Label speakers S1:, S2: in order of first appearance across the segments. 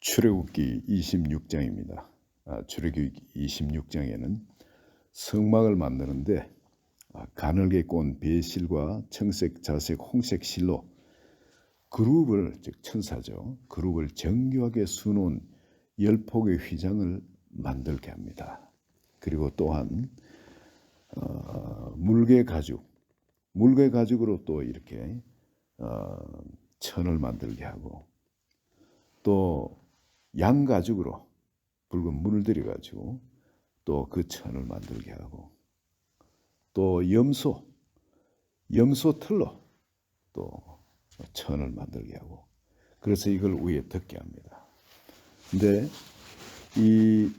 S1: 출애굽기 26장입니다. 출애굽기 26장에는 성막을 만드는데 가늘게 꼰 배실과 청색, 자색, 홍색 실로 그룹을, 즉 천사죠, 그룹을 정교하게 수놓은 10폭의 휘장을 만들게 합니다. 그리고 또한 물개 가죽으로 또 이렇게 천을 만들게 하고, 또 양 가죽으로 붉은 물을 들여가지고 또 그 천을 만들게 하고, 또 염소 털로 또 천을 만들게 하고, 그래서 이걸 위에 덮게 합니다. 근데 이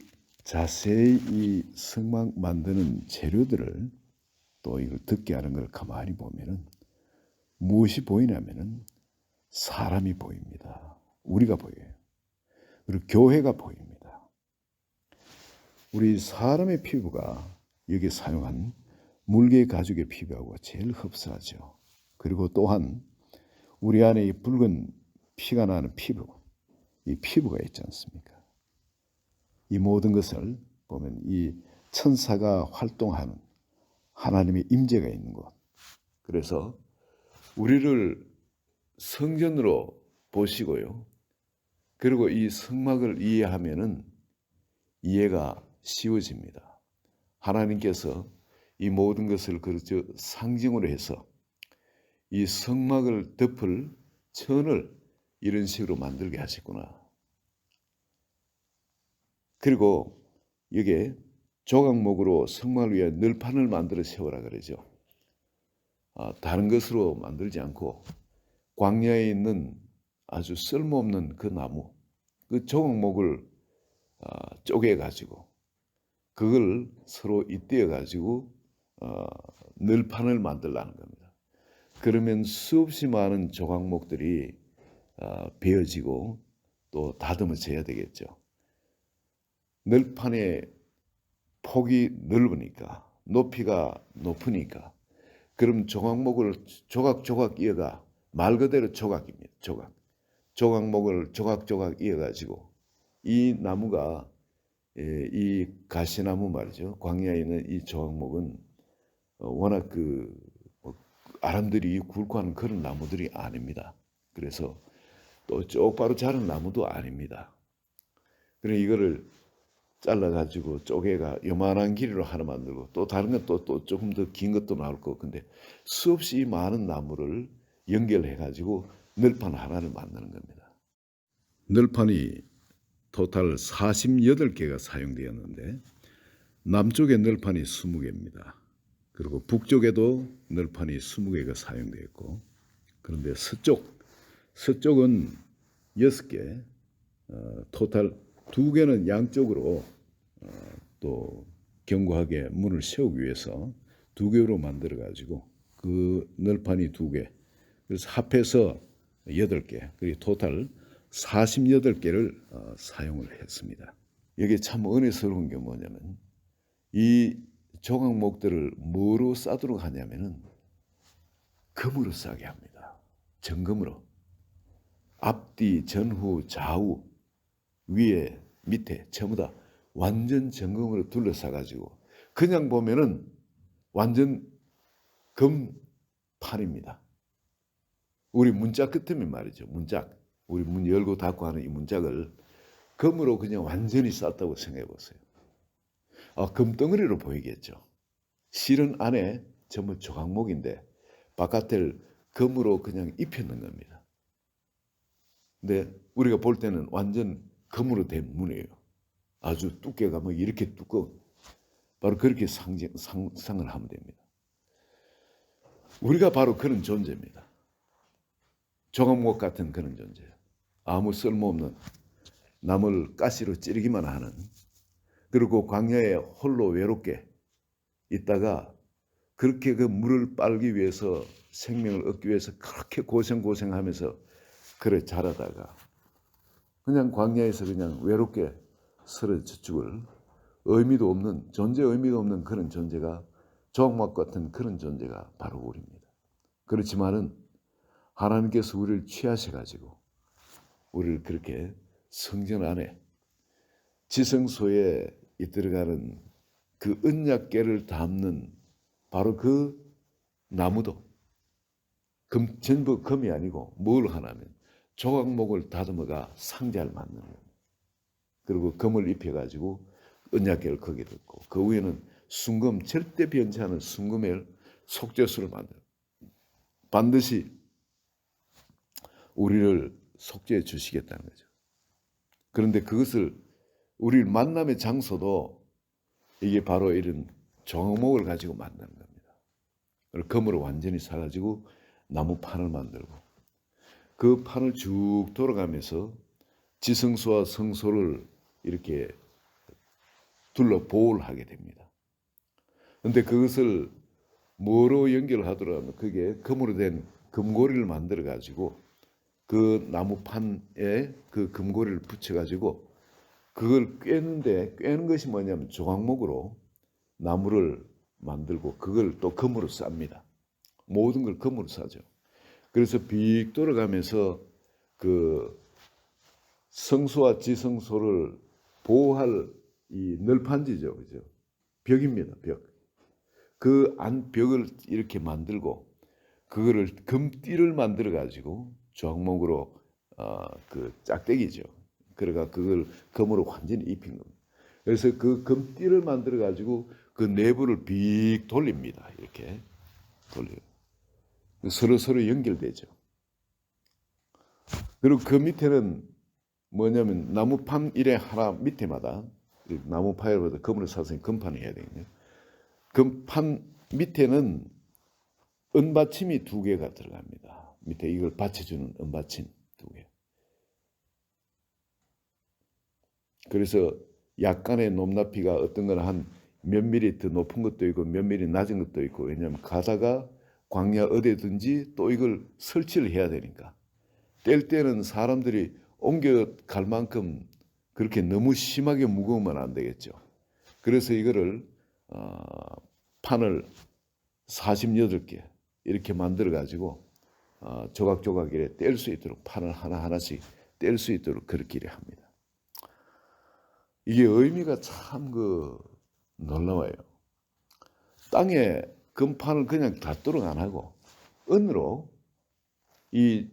S1: 자세히 이 성막 만드는 재료들을 또 이걸 덮게 하는 걸 가만히 보면은 무엇이 보이냐면은 사람이 보입니다. 우리가 보여요. 그리고 교회가 보입니다. 우리 사람의 피부가 여기 사용한 물개 가죽의 피부하고 제일 흡사하죠. 그리고 또한 우리 안에 이 붉은 피가 나는 피부, 이 피부가 있지 않습니까? 이 모든 것을 보면 이 천사가 활동하는 하나님의 임재가 있는 곳. 그래서 우리를 성전으로 보시고요, 그리고 이 성막을 이해하면은 이해가 쉬워집니다. 하나님께서 이 모든 것을 그렇죠 상징으로 해서 이 성막을 덮을 천을 이런 식으로 만들게 하셨구나. 그리고 여기에 조각목으로 성막 위에 늘판을 만들어 세우라 그러죠. 다른 것으로 만들지 않고 광야에 있는 아주 쓸모없는 그 나무, 그 조각목을 쪼개가지고 그걸 서로 잇대어가지고 늘판을 만들라는 겁니다. 그러면 수없이 많은 조각목들이 베어지고 또 다듬어져야 되겠죠. 늘판의 폭이 넓으니까, 높이가 높으니까, 그럼 조각목을 조각조각 이어가, 말 그대로 조각입니다. 조각목을 조각조각 이어가지고 이 나무가, 이 가시나무 말이죠, 광야에 있는 이 조각목은 워낙 아람들이 굵고 하는 그런 나무들이 아닙니다. 그래서 또 쪽바로 자른 나무도 아닙니다. 그래 이거를 잘라가지고 쪼개가 요만한 길이로 하나 만들고, 또 다른 건 또 조금 더 긴 것도 나올 거고, 근데 수없이 많은 나무를 연결해가지고 늘판 하나를 만드는 겁니다. 늘판이 토탈 48개가 사용되었는데 남쪽의 늘판이 20개입니다. 그리고 북쪽에도 늘판이 20개가 사용되었고, 그런데 서쪽은 6개, 토탈 2개는 양쪽으로 또 견고하게 문을 세우기 위해서 2개로 만들어 가지고 그 널판이 2개, 그래서 합해서 8개, 그리고 토탈 48개를 사용을 했습니다. 이게 참 은혜스러운 게 뭐냐면, 이 조각목들을 뭐로 싸도록 하냐면은 금으로 싸게 합니다. 정금으로. 앞뒤 전후 좌우 위에 밑에 전부 다 완전 정금으로 둘러싸가지고, 그냥 보면은 완전 금판입니다. 우리 문짝 같으면 말이죠, 문짝, 우리 문 열고 닫고 하는 이 문짝을 금으로 그냥 완전히 쌌다고 생각해 보세요. 금덩어리로 보이겠죠. 실은 안에 전부 조각목인데 바깥을 금으로 그냥 입혀놓은 겁니다. 근데 우리가 볼 때는 완전 금으로 된 문이에요. 아주 두께가 뭐 이렇게 두꺼운, 바로 그렇게 상상을 하면 됩니다. 우리가 바로 그런 존재입니다. 조각목 같은 그런 존재예요. 아무 쓸모없는, 남을 가시로 찌르기만 하는, 그리고 광야에 홀로 외롭게 있다가 그렇게 그 물을 빨기 위해서, 생명을 얻기 위해서 그렇게 고생하면서 그래 자라다가 그냥 광야에서 그냥 외롭게 쓰러져 죽을 의미도 없는, 존재 의미도 없는 그런 존재가, 조각목 같은 그런 존재가 바로 우리입니다. 그렇지만은 하나님께서 우리를 취하셔가지고 우리를 그렇게 성전 안에 지성소에 들어가는 그 언약궤를 담는 바로 그 나무도 전부 금이 아니고 뭘 하냐면 조각목을 다듬어가 상자를 만드는 겁니다. 그리고 금을 입혀가지고 언약궤를 거기에 넣고 그 위에는 순금, 절대 변치 않은 순금의 속죄수를 만들어요. 반드시 우리를 속죄해 주시겠다는 거죠. 그런데 그것을 우리 만남의 장소도 이게 바로 이런 조각목을 가지고 만드는 겁니다. 금으로 완전히 사가지고 나무판을 만들고 그 판을 쭉 돌아가면서 지성소와 성소를 이렇게 둘러 보호를 하게 됩니다. 그런데 그것을 뭐로 연결하더라면 그게 금으로 된 금고리를 만들어 가지고 그 나무판에 그 금고리를 붙여 가지고 그걸 꿰는 것이 뭐냐면 조각목으로 나무를 만들고 그걸 또 금으로 쌉니다. 모든 걸 금으로 싸죠. 그래서 빅 돌아가면서 그 성소와 지성소를 보호할 이 널판지죠, 그죠? 벽입니다, 벽. 그 안 벽을 이렇게 만들고 그거를 금띠를 만들어 가지고 조각목으로 그 짝대기죠. 그러가 그걸 금으로 완전히 입힌 겁니다. 그래서 그 금띠를 만들어 가지고 그 내부를 빅 돌립니다. 이렇게 돌려요. 서로 연결되죠. 그리고 그 밑에는 뭐냐면 나무판 이래 하나 밑에마다 나무 파일보다 금으로 사서 금판을 해야 되겠네요. 금판 밑에는 은받침이 2개가 들어갑니다. 밑에 이걸 받쳐주는 은받침 2개. 그래서 약간의 높낮이가 어떤 건 한 몇 미리 더 높은 것도 있고 몇 미리 낮은 것도 있고 왜냐하면 가다가 광야 어디든지 또 이걸 설치를 해야 되니까 뗄 때는 사람들이 옮겨갈 만큼 그렇게 너무 심하게 무거우면 안 되겠죠. 그래서 이거를 판을 48개 이렇게 만들어 가지고 조각조각 이렇게 뗄 수 있도록 판을 하나하나씩 뗄 수 있도록 그렇게 합니다. 이게 의미가 참 놀라워요. 땅에 금판을 그냥 닿도록 안 하고 은으로 이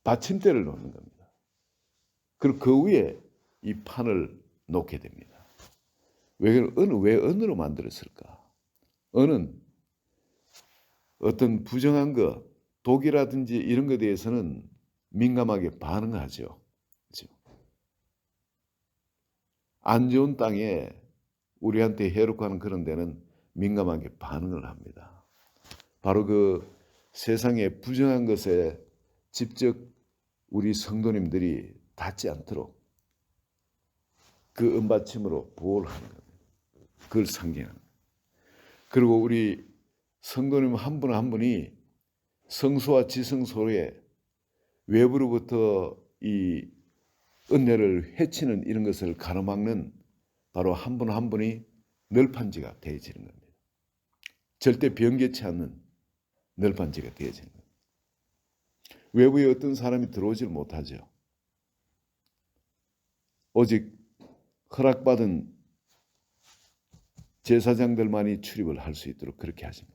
S1: 받침대를 놓는 겁니다. 그리고 그 위에 이 판을 놓게 됩니다. 왜 은으로 만들었을까? 은은 어떤 부정한 것, 독이라든지 이런 것에 대해서는 민감하게 반응하죠. 그렇죠? 안 좋은 땅에 우리한테 해롭고 하는 그런 데는 민감하게 반응을 합니다. 바로 그 세상의 부정한 것에 직접 우리 성도님들이 닿지 않도록 그 은받침으로 보호를 하는 겁니다. 그걸 상징하는 겁니다. 그리고 우리 성도님 한 분 한 분이 성소와 지성소에 외부로부터 이 은혜를 해치는 이런 것을 가로막는 바로 한 분 한 분이 널판지가 되어지는 겁니다. 절대 변개치 않는 널판지가 되어지는 겁니다. 외부에 어떤 사람이 들어오질 못하죠. 오직 허락받은 제사장들만이 출입을 할 수 있도록 그렇게 하십니다.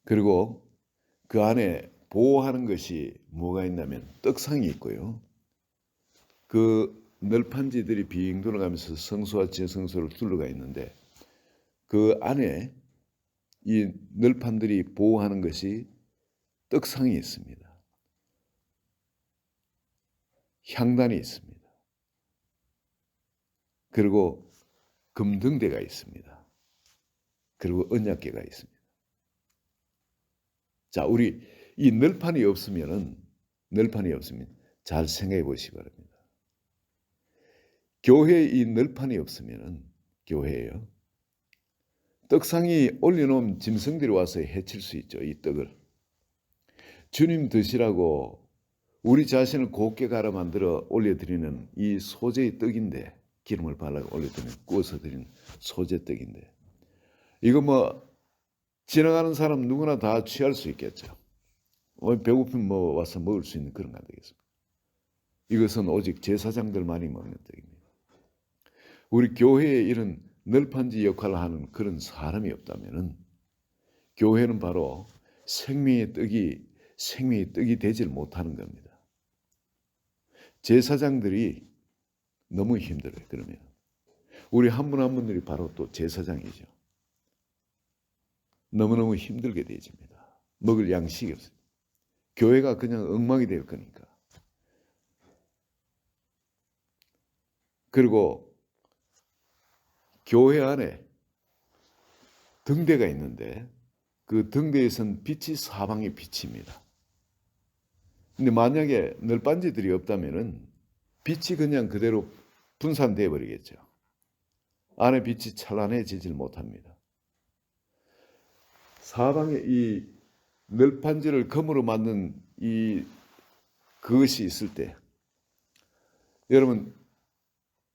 S1: 그리고 그 안에 보호하는 것이 뭐가 있냐면 떡상이 있고요. 그 널판지들이 빙 돌아가면서 성소와 지성소를 둘러가 있는데 그 안에 이 널판들이 보호하는 것이 떡상이 있습니다. 향단이 있습니다. 그리고 금등대가 있습니다. 그리고 언약궤가 있습니다. 자, 우리 이 널판이 없으면 잘 생각해 보시기 바랍니다. 교회에 이 널판이 없으면 교회에요. 떡상이 올려놓은 짐승들이 와서 해칠 수 있죠. 이 떡을. 주님 드시라고 우리 자신을 곱게 갈아 만들어 올려드리는 이 소재의 떡인데 기름을 발라 올려드리는 구워서 드리는 소재 떡인데 이거 지나가는 사람 누구나 다 취할 수 있겠죠. 배고프면 뭐 와서 먹을 수 있는 그런 거 안 되겠습니까? 이것은 오직 제사장들만이 먹는 떡입니다. 우리 교회에 이런 널판지 역할을 하는 그런 사람이 없다면은 교회는 바로 생명의 떡이 되질 못하는 겁니다. 제사장들이 너무 힘들어요. 그러면 우리 한 분 한 분들이 바로 또 제사장이죠. 너무너무 힘들게 되어집니다. 먹을 양식이 없어요. 교회가 그냥 엉망이 될 거니까. 그리고 교회 안에 등대가 있는데 그 등대에선 빛이 사방에 비칩니다. 근데 만약에 널빤지들이 없다면은 빛이 그냥 그대로 분산되어 버리겠죠. 안에 빛이 찬란해지질 못합니다. 사방에 이 널판지를 검으로 만든 그것이 있을 때 여러분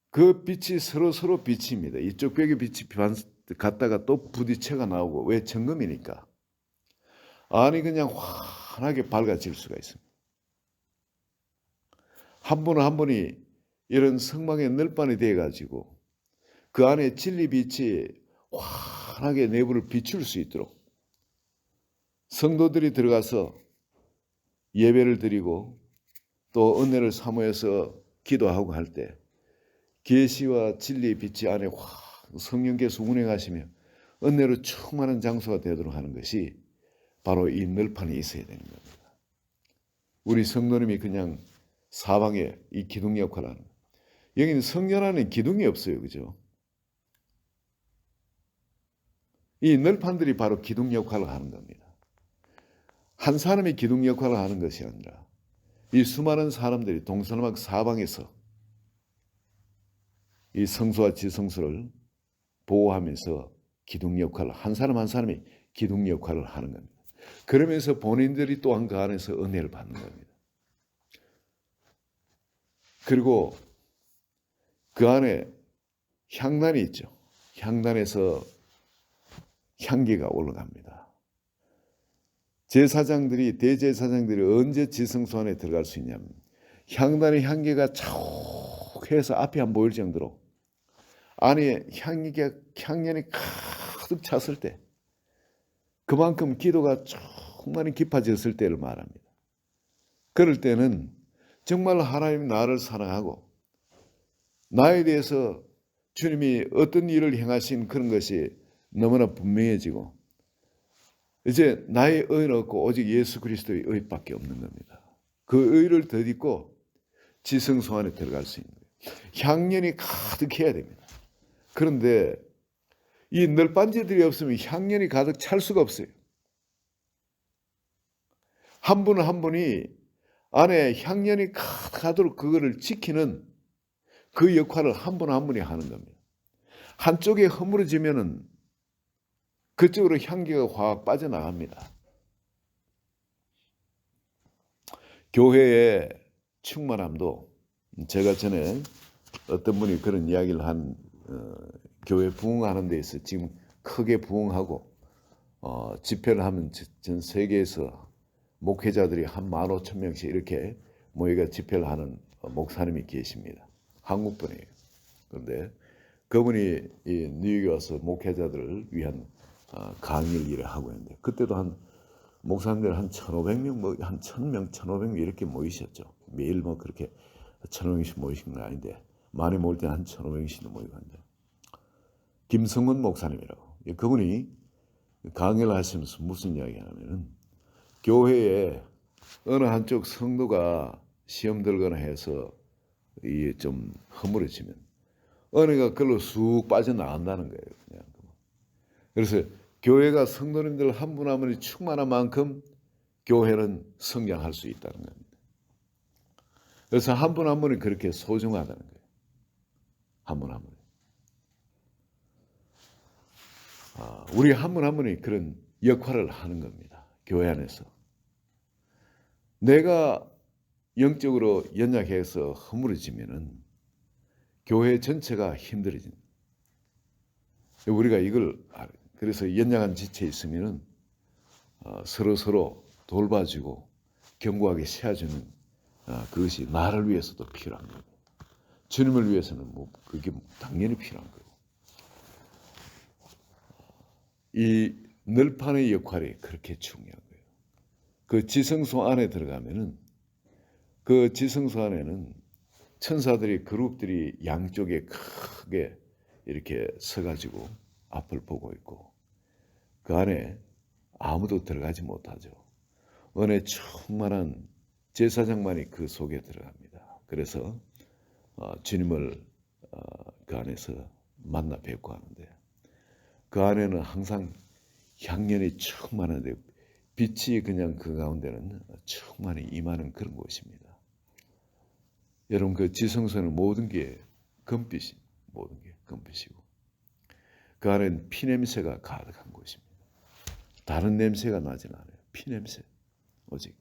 S1: 그 빛이 서로 비칩니다. 이쪽 벽에 빛이 갔다가 또 부딪혀가 나오고 왜 정금이니까 안이 그냥 환하게 밝아질 수가 있습니다. 한 분 한 분이 이런 성막의 널판이 되어가지고 그 안에 진리 빛이 환하게 내부를 비출 수 있도록 성도들이 들어가서 예배를 드리고 또 은혜를 사모해서 기도하고 할 때 계시와 진리의 빛이 안에 성령께서 운행하시며 은혜로 충만한 장소가 되도록 하는 것이 바로 이 널판이 있어야 되는 겁니다. 우리 성도님이 그냥 사방에 이 기둥 역할을 하는 거예요. 여기는 성전 안에 기둥이 없어요. 그죠? 이 널판들이 바로 기둥 역할을 하는 겁니다. 한 사람이 기둥 역할을 하는 것이 아니라 이 수많은 사람들이 동서남북 사방에서 이 성소와 지성소를 보호하면서 기둥 역할을 한 사람 한 사람이 기둥 역할을 하는 겁니다. 그러면서 본인들이 또한 그 안에서 은혜를 받는 겁니다. 그리고 그 안에 향단이 있죠. 향단에서 향기가 올라갑니다. 대제사장들이 언제 지성소 안에 들어갈 수 있냐면 향단의 향기가 차옥해서 앞이 안 보일 정도로 안에 향연이 가득 찼을 때 그만큼 기도가 충만히 깊어졌을 때를 말합니다. 그럴 때는 정말 하나님이 나를 사랑하고 나에 대해서 주님이 어떤 일을 행하신 그런 것이 너무나 분명해지고 이제 나의 의는 없고 오직 예수 그리스도의 의밖에 없는 겁니다. 그 의를 덧입고 지성소 안에 들어갈 수 있는 거예요. 향연이 가득해야 됩니다. 그런데 이 널빤지들이 없으면 향연이 가득 찰 수가 없어요. 한 분 한 분이 안에 향연이 가득하도록 그거를 지키는 그 역할을 한 분 한 분이 하는 겁니다. 한쪽에 허물어지면은 그쪽으로 향기가 확 빠져나갑니다. 교회의 충만함도 제가 전에 어떤 분이 그런 이야기를 한 교회 부흥하는 데에서 지금 크게 부흥하고 집회를 하면 전 세계에서 목회자들이 한 15,000명씩 이렇게 모여가 집회를 하는 목사님이 계십니다. 한국 분이에요. 그런데 그분이 이 뉴욕에 와서 목회자들을 위한 강의를 하고 있는데 그때도 한 목사님들 한 1,500명, 한 1,000명, 1,500명 이렇게 모이셨죠. 매일 뭐 그렇게 1,500명씩 모이신 건 아닌데 많이 모일 때 한 1,500명씩도 모이고 하는데 김성원 목사님이라고 그분이 강의를 하시면서 무슨 이야기 하냐면은 교회에 어느 한쪽 성도가 시험 들거나 해서 이게 좀 허물어지면 은혜가 그걸로 쑥 빠져나간다는 거예요. 그냥. 그래서 교회가 성도님들 한 분 한 분이 충만한 만큼 교회는 성장할 수 있다는 겁니다. 그래서 한 분 한 분이 그렇게 소중하다는 거예요. 한 분 한 분이. 우리 한 분 한 분이 그런 역할을 하는 겁니다. 교회 안에서. 내가 영적으로 연약해서 허물어지면은 교회 전체가 힘들어집니다. 우리가 이걸 그래서 연약한 지체에 있으면은 서로 돌봐주고 견고하게 세워주는 그것이 나를 위해서도 필요한 거예요. 주님을 위해서는 뭐 그게 당연히 필요한 거예요. 이 널판의 역할이 그렇게 중요한 거예요. 그 지성소 안에 들어가면은 그 지성소 안에는 천사들이 그룹들이 양쪽에 크게 이렇게 서가지고 앞을 보고 있고 그 안에 아무도 들어가지 못하죠. 은혜 충만한 제사장만이 그 속에 들어갑니다. 그래서 주님을 그 안에서 만나 뵙고 하는데 그 안에는 항상 향연이 충만한데 빛이 그냥 그 가운데는 충만히 임하는 그런 곳입니다. 여러분 그 지성소는 모든 게 금빛이 모든 게 금빛이고 그 안에는 피냄새가 가득한 곳입니다. 다른 냄새가 나진 않아요. 피냄새 오직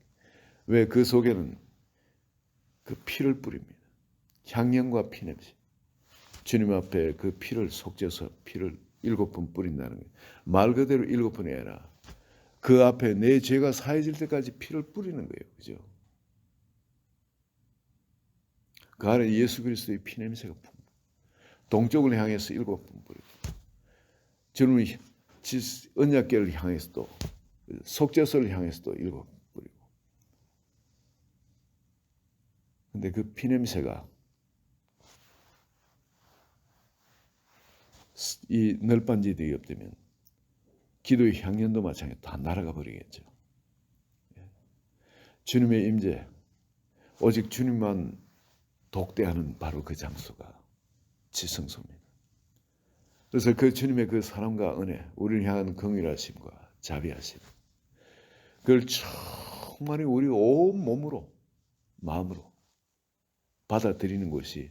S1: 왜 그 속에는 그 피를 뿌립니다. 향연과 피냄새. 주님 앞에 그 피를 속죄서 피를 7번 뿌린다는 거예요. 말 그대로 7번이 아니라 그 앞에 내 죄가 사해질 때까지 피를 뿌리는 거예요. 그죠? 그 안에 예수 그리스도의 피냄새가 동쪽을 향해서 7번 뿌리고 주님의 언약궤를 향해서 또 속죄소를 향해서 또 7번 뿌리고 근데 그 피냄새가 이 널빤지들이 없다면 기도의 향연도 마찬가지로 다 날아가 버리겠죠. 주님의 임재 오직 주님만 독대하는 바로 그 장소가 지성소입니다. 그래서 그 주님의 그 사랑과 은혜, 우리를 향한 긍휼하심과 자비하심, 그걸 충만히 우리 온 몸으로, 마음으로 받아들이는 것이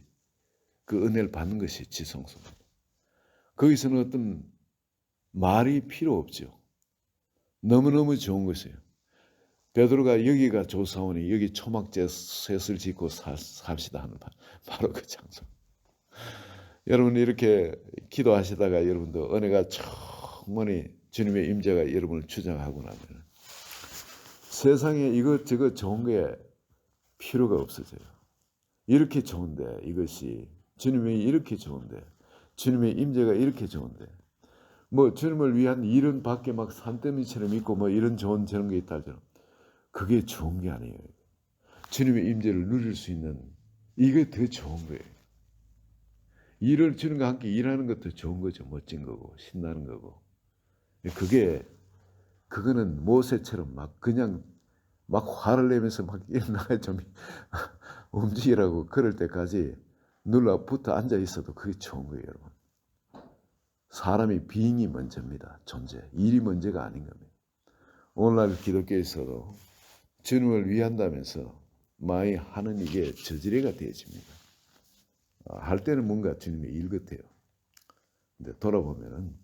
S1: 그 은혜를 받는 것이 지성소입니다. 거기서는 어떤 말이 필요 없죠. 너무너무 좋은 것이에요. 베드로가 여기가 좋사오니 여기 초막셋을 짓고 삽시다 하는 바로 그 장소. 여러분 이렇게 기도하시다가 여러분도 은혜가 충만히 주님의 임재가 여러분을 주장하고 나면 세상에 이것저것 좋은 게 필요가 없어져요. 이렇게 좋은데 이것이 주님이 이렇게 좋은데 주님의 임재가 이렇게 좋은데 뭐 주님을 위한 일은 밖에 막 산더미처럼 있고 뭐 이런 좋은 저런 게 있다 하잖아요. 그게 좋은 게 아니에요. 주님의 임재를 누릴 수 있는 이게 더 좋은 거예요. 일을 주님과 함께 일하는 것도 좋은 거죠. 멋진 거고 신나는 거고. 그거는 모세처럼 막 그냥 막 화를 내면서 막 일어나야 좀 움직이라고 그럴 때까지 눌러붙어 앉아 있어도 그게 좋은 거예요, 여러분. 사람이 being이 먼저입니다. 존재. 일이 먼저가 아닌 겁니다. 오늘날 기독교에서도 주님을 위한다면서 많이 하는 이게 저지레가 되어집니다. 할 때는 뭔가 주님의 일 같아요. 근데 돌아보면은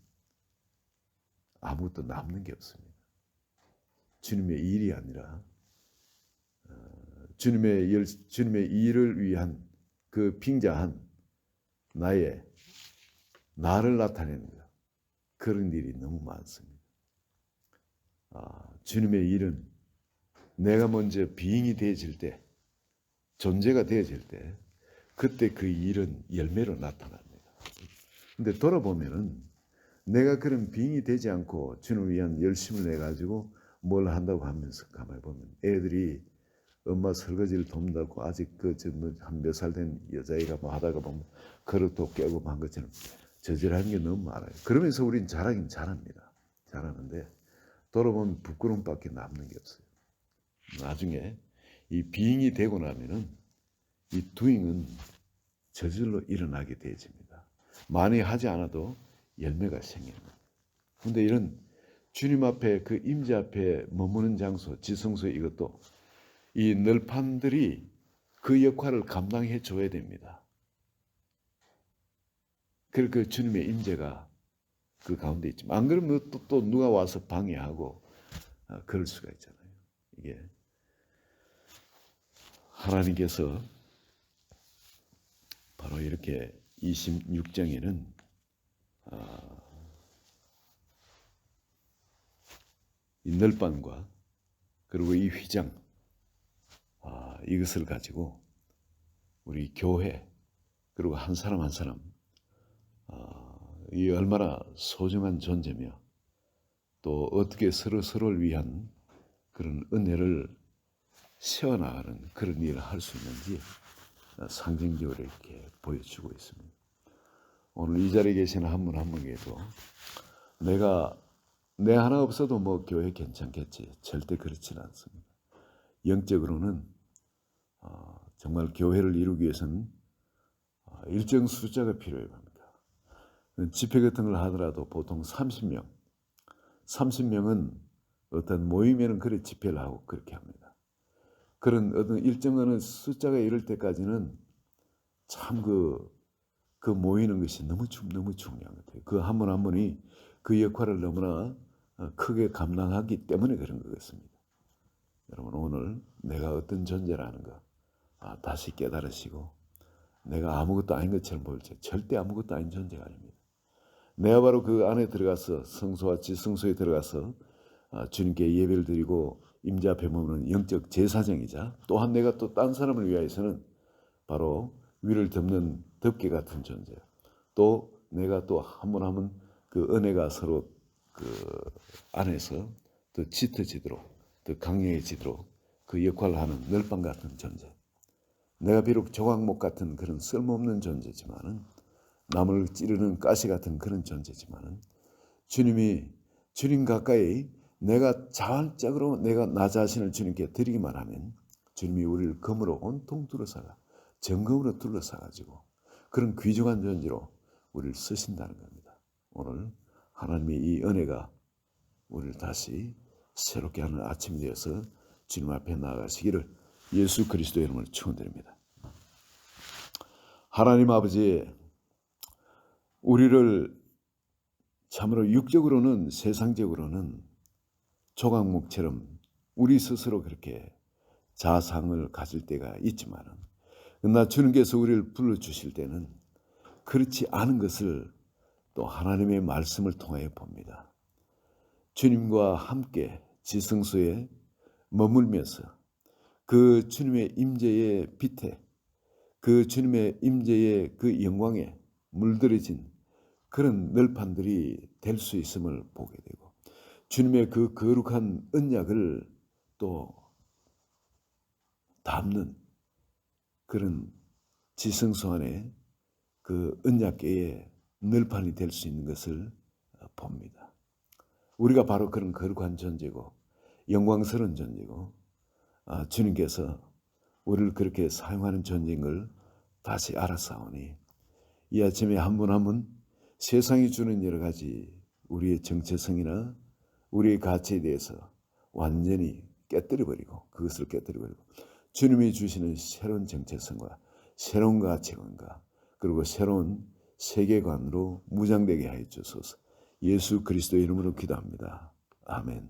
S1: 아무것도 남는 게 없습니다. 주님의 일이 아니라 주님의 일을 위한 그 빙자한 나를 나타내는 것. 그런 일이 너무 많습니다. 주님의 일은 내가 먼저 비잉이 되어질 때, 존재가 되어질 때 그때 그 일은 열매로 나타납니다. 근데 돌아보면은 내가 그런 빙이 되지 않고 주님을 위한 열심을 내가지고 뭘 한다고 하면서 가만히 보면 애들이 엄마 설거지를 돕는다고 아직 한 몇 살 된 여자애가 뭐 하다가 보면 그릇도 깨고 한 것처럼 저질하는 게 너무 많아요. 그러면서 우린 잘하긴 잘합니다. 잘하는데 돌아보면 부끄러움밖에 남는 게 없어요. 나중에 이 빙이 되고 나면은 이 doing은 저절로 일어나게 되어집니다. 많이 하지 않아도 열매가 생기는 거예요. 그런데 이런 주님 앞에 그 임재 앞에 머무는 장소, 지성소 이것도 이 널판들이 그 역할을 감당해 줘야 됩니다. 그 주님의 임재가 그 가운데 있지만 안 그러면 또 누가 와서 방해하고 그럴 수가 있잖아요. 이게 하나님께서 바로 이렇게 26장에는 이 널판과 그리고 이 휘장 이것을 가지고 우리 교회 그리고 한 사람 한 사람 이 얼마나 소중한 존재며 또 어떻게 서로를 위한 그런 은혜를 세워나가는 그런 일을 할 수 있는지 상징적으로 이렇게 보여주고 있습니다. 오늘 이 자리에 계시는 한 분 한 분에게도 내 하나 없어도 뭐 교회 괜찮겠지. 절대 그렇지는 않습니다. 영적으로는 정말 교회를 이루기 위해서는 일정 숫자가 필요해 합니다. 집회 같은 걸 하더라도 보통 30명은 어떤 모임에는 그래 집회를 하고 그렇게 합니다. 그런 어떤 일정한 숫자가 이럴 때까지는 참 그 모이는 것이 너무 중요한 것 같아요. 그 한 분 한 분이 그 역할을 너무나 크게 감당하기 때문에 그런 것 같습니다. 여러분 오늘 내가 어떤 존재라는 거 다시 깨달으시고 내가 아무것도 아닌 것처럼 보일지 절대 아무것도 아닌 존재가 아닙니다. 내가 바로 그 안에 들어가서 성소와 지성소에 들어가서 주님께 예배를 드리고 임자 앞에 머무는 영적 제사장이자 또한 내가 또 딴 사람을 위하여서는 바로 위를 덮는 덮개 같은 존재. 또 내가 또 한 번 하면 그 은혜가 서로 그 안에서 더 짙어지도록 더 강력해지도록 그 역할을 하는 널방 같은 존재. 내가 비록 조각목 같은 그런 쓸모없는 존재지만은 남을 찌르는 가시 같은 그런 존재지만은 주님 가까이 내가 자발적으로 내가 나 자신을 주님께 드리기만 하면 주님이 우리를 검으로 온통 둘러싸가 정금으로 둘러싸가지고 그런 귀중한 존재로 우리를 쓰신다는 겁니다. 오늘 하나님의 이 은혜가 우리를 다시 새롭게 하는 아침이 되어서 주님 앞에 나아가시기를 예수 그리스도의 이름으로 축원드립니다. 하나님 아버지, 우리를 참으로 육적으로는 세상적으로는 조각목처럼 우리 스스로 그렇게 자상을 가질 때가 있지만은 그러나 주님께서 우리를 불러주실 때는 그렇지 않은 것을 또 하나님의 말씀을 통하여 봅니다. 주님과 함께 지성소에 머물면서 그 주님의 임재의 빛에 그 주님의 임재의 그 영광에 물들어진 그런 널판들이 될 수 있음을 보게 되고 주님의 그 거룩한 언약을 또 담는 그런 지성소 안에 그 언약궤의 널판이 될 수 있는 것을 봅니다. 우리가 바로 그런 거룩한 존재고 영광스러운 존재고 주님께서 우리를 그렇게 사용하는 존재인 걸 다시 알았사오니 이 아침에 한 분 한 분 세상이 주는 여러 가지 우리의 정체성이나 우리의 가치에 대해서 완전히 깨뜨려버리고 그것을 깨뜨려버리고 주님이 주시는 새로운 정체성과 새로운 가치관과 그리고 새로운 세계관으로 무장되게 하여 주소서. 예수 그리스도의 이름으로 기도합니다. 아멘.